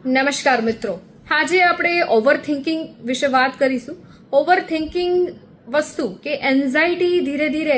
નમસ્કાર મિત્રો, આજે આપણે ઓવરથિંકિંગ વિશે વાત કરીશું. ઓવરથિંકિંગ વસ્તુ કે એન્ઝાઇટી ધીરે ધીરે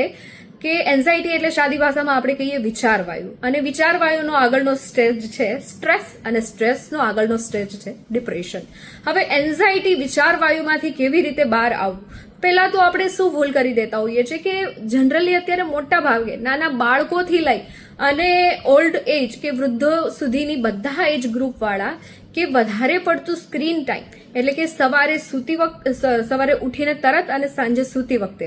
કે એન્ઝાઇટી એટલે સાદી ભાષામાં આપણે કહીએ વિચારવાયુ, અને વિચારવાયુનો આગળનો સ્ટેજ છે સ્ટ્રેસ, અને સ્ટ્રેસનો આગળનો સ્ટેજ છે ડિપ્રેશન. હવે એન્ઝાઇટી વિચારવાયુમાંથી કેવી રીતે બહાર આવવું? પહેલા તો આપણે શું ભૂલ કરી દેતા હોઈએ છીએ કે જનરલી અત્યારે મોટા ભાગે નાના બાળકોથી લઈ અને ઓલ્ડ એજ કે વૃદ્ધો સુધીની બધા એજ ગ્રુપ વાળા કે વધારે પડતું સ્ક્રીન ટાઈમ એટલે કે સવારે ઉઠીને તરત અને સાંજે સૂતી વખતે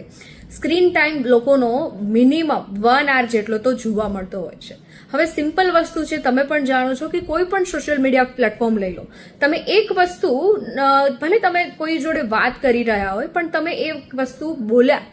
સ્ક્રીન ટાઈમ લોકોનો મિનિમમ 1 hour જેટલો તો જોવા મળતો હોય છે. હવે સિમ્પલ વસ્તુ છે, તમે પણ જાણો છો કે કોઈ પણ સોશિયલ મીડિયા પ્લેટફોર્મ લઈ લો, તમે એક વસ્તુ ભલે તમે કોઈ જોડે વાત કરી રહ્યા હોય પણ તમે એ વસ્તુ બોલ્યા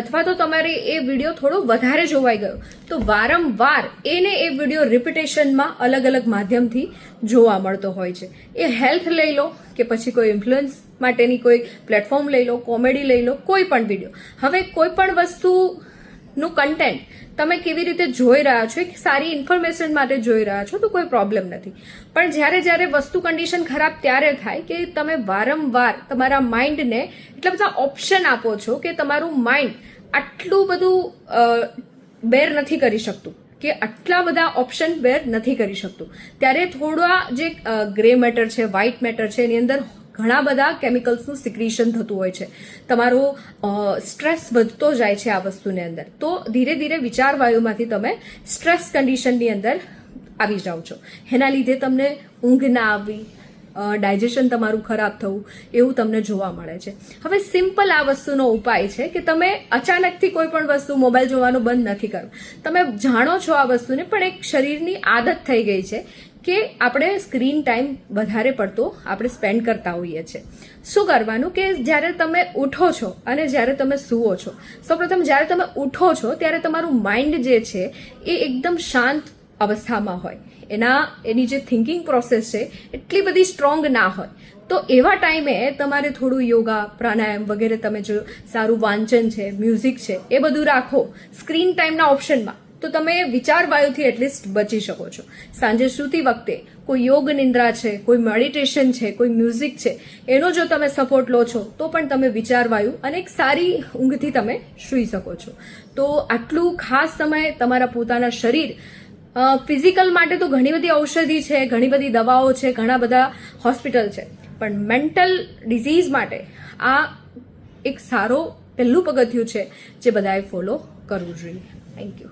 અથવા તો તમારે એ વિડીયો થોડો વધારે જોવાઈ ગયો તો વારંવાર એ વિડીયો રિપીટેશનમાં અલગ અલગ માધ્યમથી જોવા મળતો હોય છે. એ હેલ્થ લઈ લો કે પછી કોઈ ઇન્ફ્લુઅન્સ માટેની કોઈ પ્લેટફોર્મ લઈ લો, કોમેડી લઈ લો, કોઈ પણ વિડીયો. હવે કોઈ પણ વસ્તુનું કન્ટેન્ટ તમે કેવી રીતે જોઈ રહ્યા છો, એક સારી ઇન્ફોર્મેશન માટે જોઈ રહ્યા છો તો કોઈ પ્રોબ્લેમ નથી, પણ જ્યારે વસ્તુ કન્ડિશન ખરાબ ત્યારે થાય કે તમે વારંવાર તમારા માઇન્ડને એટલા બધા ઓપ્શન આપો છો કે તમારું માઇન્ડ આટલું બધું બેર નથી કરી શકતું કે આટલા બધા ઓપ્શન બેર નથી કરી શકતું. ત્યારે થોડા જે ગ્રે મેટર છે, વ્હાઇટ મેટર છે, એની અંદર ઘણા બધા કેમિકલ્સનું સિક્રીશન થતું હોય છે. તમારો સ્ટ્રેસ વધતો જાય છે આ વસ્તુની અંદર, તો ધીરે ધીરે વિચારવાયુમાંથી તમે સ્ટ્રેસ કન્ડિશનની અંદર આવી જાઓ છો. એના લીધે તમને ઊંઘ ના આવવી, ડાયજેશન તમારું ખરાબ થવું, એવું તમને જોવા મળે છે. હવે સિમ્પલ આ વસ્તુનો ઉપાય છે કે તમે અચાનકથી કોઈ પણ વસ્તુ મોબાઈલ જોવાનું બંધ નથી કરવું. તમે જાણો છો આ વસ્તુને, પણ એક શરીરની આદત થઈ ગઈ છે કે આપણે સ્ક્રીન ટાઈમ વધારે પડતો આપણે સ્પેન્ડ કરતા હોઈએ છીએ. શું કરવાનું કે જ્યારે તમે ઉઠો છો અને જ્યારે તમે સૂવો છો, સૌપ્રથમ જ્યારે તમે ઉઠો છો ત્યારે તમારું માઇન્ડ જે છે એ એકદમ શાંત અવસ્થામાં હોય, એની જે થિંકિંગ પ્રોસેસ છે એટલી બધી સ્ટ્રોંગ ના હોય. તો એવા ટાઈમે તમારે થોડું યોગા, પ્રાણાયામ વગેરે, તમે જો સારું વાંચન છે, મ્યુઝિક છે, એ બધું રાખો સ્ક્રીન ટાઈમના ઓપ્શનમાં, તો તમે વિચારવાયુથી એટલીસ્ટ બચી શકો છો. સાંજે સૂતી વખતે કોઈ યોગ નિંદ્રા છે, કોઈ મેડિટેશન છે, કોઈ મ્યુઝિક છે, એનો જો તમે સપોર્ટ લો છો તો પણ તમે વિચારવાયુ અને એક સારી ઊંઘથી તમે સૂઈ શકો છો. તો આટલું ખાસ સમય તમારા પોતાના શરીર ફિઝિકલ માટે તો ઘણી બધી ઔષધિ છે, ઘણી બધી દવાઓ છે, ઘણા બધા હોસ્પિટલ છે, પણ મેન્ટલ ડિઝીઝ માટે આ એક સારો પહેલું પગથિયું છે જે બધાએ ફોલો કરવું જોઈએ. Thank you.